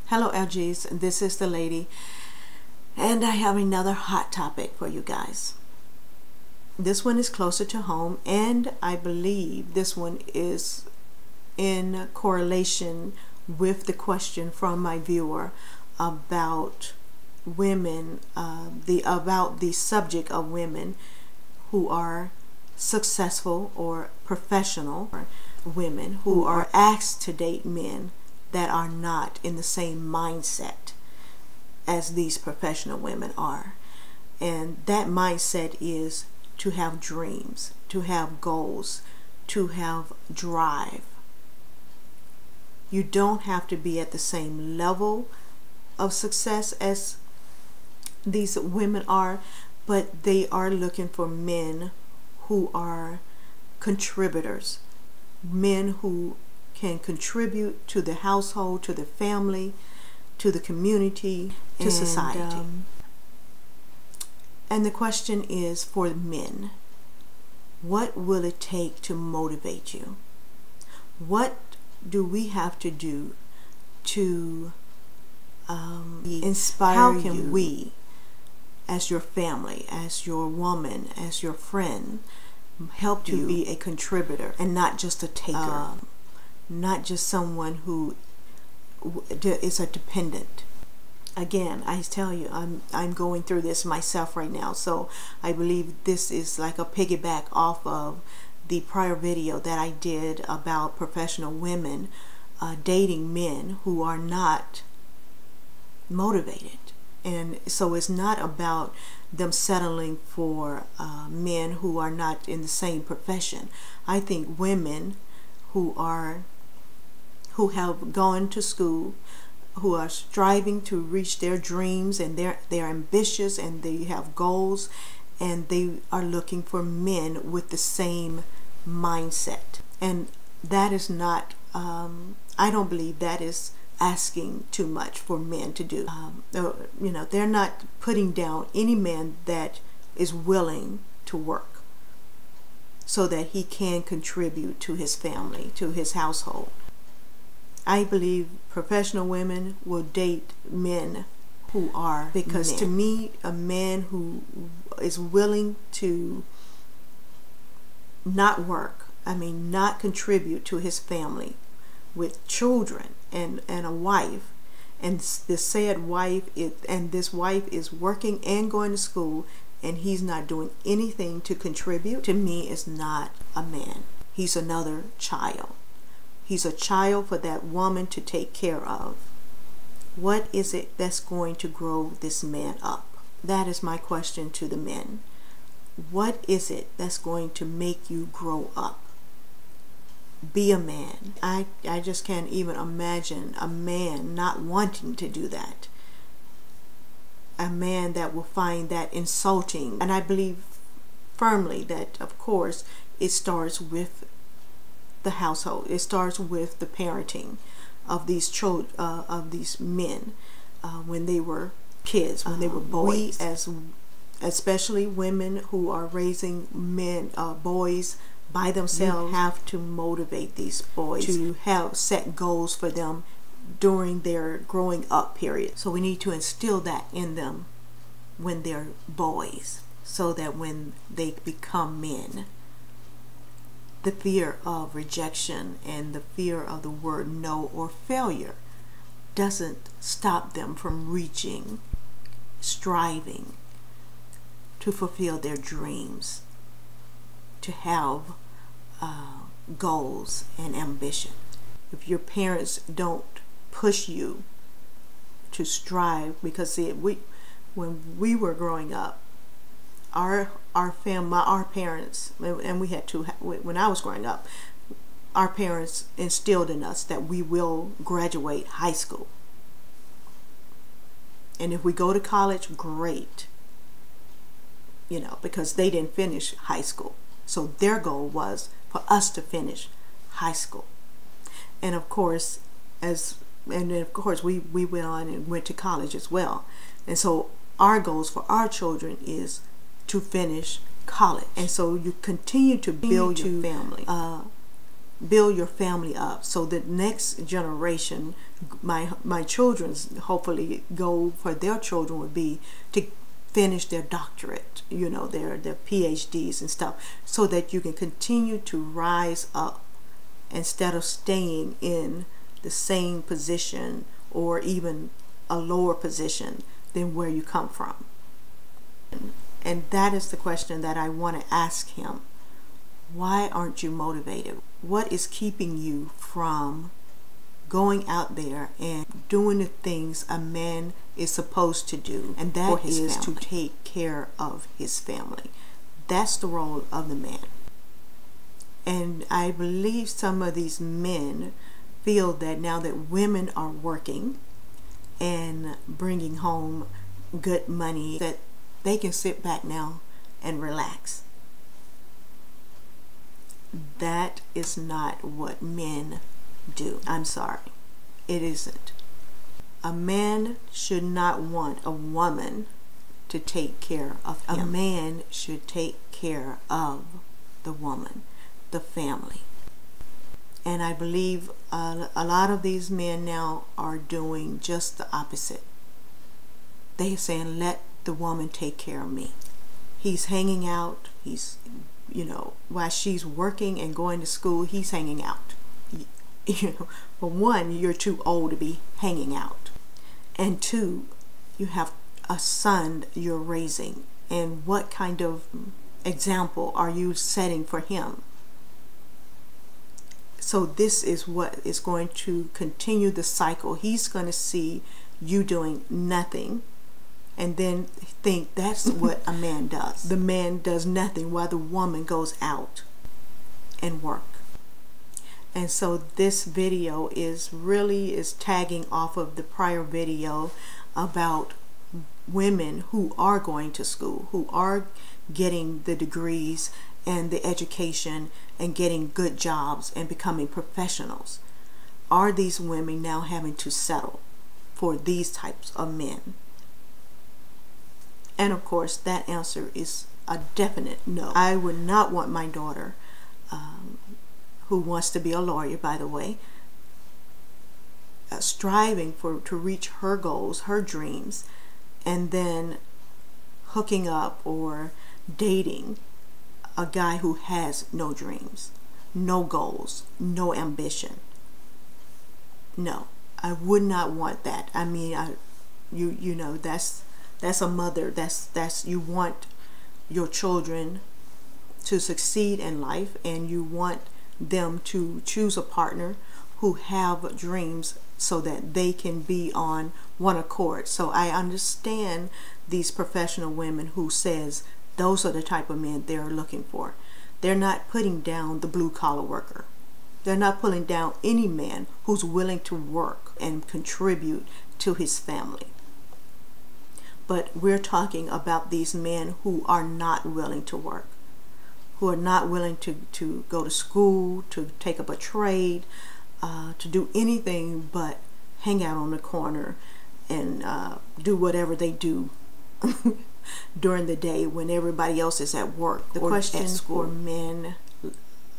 Hello LGs, this is the lady, and I have another hot topic for you guys. This one is closer to home, and I believe this one is in correlation with the question from my viewer about women, about the subject of women who are successful or professional, or women who are asked to date men that are not in the same mindset as these professional women are. And that mindset is to have dreams, to have goals, to have drive. You don't have to be at the same level of success as these women are, but they are looking for men who are contributors, men who can contribute to the household, to the family, to the community, to society. And the question is for men, what will it take to motivate you? What do we have to do to inspire you? How can we, as your family, as your woman, as your friend, help you to be a contributor and not just a taker? Not just someone who is a dependent. Again, I tell you, I'm going through this myself right now, so I believe this is like a piggyback off of the prior video that I did about professional women dating men who are not motivated. And so it's not about them settling for men who are not in the same profession. I think women who have gone to school, who are striving to reach their dreams, and they're ambitious and they have goals, and they are looking for men with the same mindset. And that is not, I don't believe that is asking too much for men to do. You know, they're not putting down any man that is willing to work so that he can contribute to his family, to his household. I believe professional women will date men who are, because to me, a man who is willing to not work, not contribute to his family with children and a wife, and this said wife this wife is working and going to school, and he's not doing anything to contribute, to me is not a man. He's another child. He's a child for that woman to take care of. What is it that's going to grow this man up? That is my question to the men. What is it that's going to make you grow up? Be a man. I just can't even imagine a man not wanting to do that. A man that will find that insulting. And I believe firmly that, of course, it starts with the household. It starts with the parenting of these children, of these men, when they were kids, when they were boys. We, especially women who are raising men, boys by themselves, have to motivate these boys to have set goals for them during their growing up period. So we need to instill that in them when they're boys, so that when they become men, the fear of rejection and the fear of the word no or failure doesn't stop them from reaching, striving to fulfill their dreams, to have goals and ambition. If your parents don't push you to strive, because see, when we were growing up, our parents, and we had to, when I was growing up, our parents instilled in us that we will graduate high school, and if we go to college, great, you know, because they didn't finish high school, so their goal was for us to finish high school. And of course, we went on and went to college as well, and so our goals for our children is to finish college. And so you continue to build your family, build your family up, so the next generation, my children's hopefully goal for their children would be to finish their doctorate, you know, their PhDs and stuff, so that you can continue to rise up instead of staying in the same position or even a lower position than where you come from. And that is the question that I want to ask him. Why aren't you motivated? What is keeping you from going out there and doing the things a man is supposed to do? And that is to take care of his family. That's the role of the man. And I believe some of these men feel that now that women are working and bringing home good money, that they can sit back now and relax. That is not what men do. I'm sorry. It isn't. A man should not want a woman to take care of him. A man should take care of the woman, the family. And I believe a lot of these men now are doing just the opposite. They're saying, let the woman take care of me. He's hanging out. He's, you know, while she's working and going to school, he's hanging out. You know, for one, you're too old to be hanging out. And two, you have a son you're raising. And what kind of example are you setting for him? So this is what is going to continue the cycle. He's going to see you doing nothing and then think that's what a man does. The man does nothing while the woman goes out and work. And so this video is tagging off of the prior video about women who are going to school, who are getting the degrees and the education and getting good jobs and becoming professionals. Are these women now having to settle for these types of men? And of course, that answer is a definite no. I would not want my daughter, who wants to be a lawyer, by the way, striving to reach her goals, her dreams, and then hooking up or dating a guy who has no dreams, no goals, no ambition. No, I would not want that. I mean, you know, that's a mother. That's you want your children to succeed in life, and you want them to choose a partner who have dreams so that they can be on one accord. So I understand these professional women who says those are the type of men they're looking for. They're not putting down the blue-collar worker. They're not putting down any man who's willing to work and contribute to his family. But we're talking about these men who are not willing to work, who are not willing to go to school, to take up a trade, to do anything but hang out on the corner and do whatever they do during the day when everybody else is at work. The question for men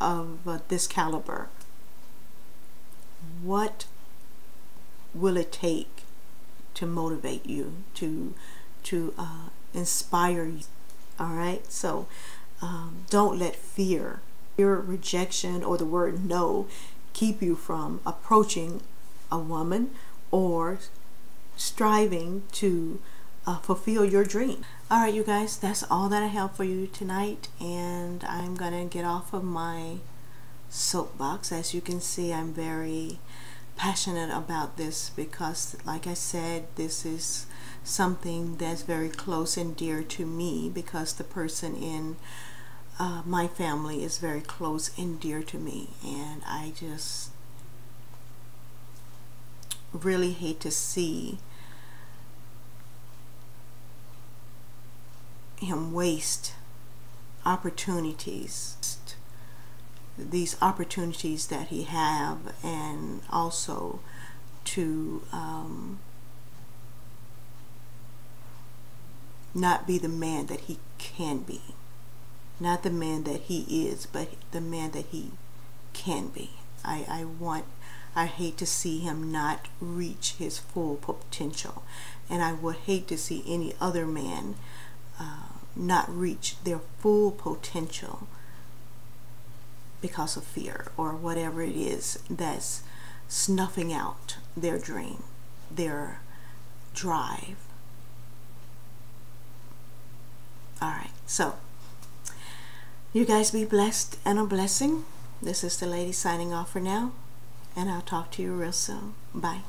of this caliber: what will it take to motivate you, to inspire you? All right, so don't let fear, rejection, or the word no keep you from approaching a woman or striving to fulfill your dream. All right, you guys, that's all that I have for you tonight, and I'm gonna get off of my soapbox. As you can see, I'm very passionate about this because, like I said, this is something that's very close and dear to me, because the person in my family is very close and dear to me, and I just really hate to see him waste opportunities, these opportunities that he have, and also to not be the man that he can be, not the man that he is, but the man that he can be. I hate to see him not reach his full potential, and I would hate to see any other man not reach their full potential because of fear or whatever it is that's snuffing out their dream, their drive. Alright, so you guys be blessed and a blessing. This is the lady signing off for now, and I'll talk to you real soon. Bye.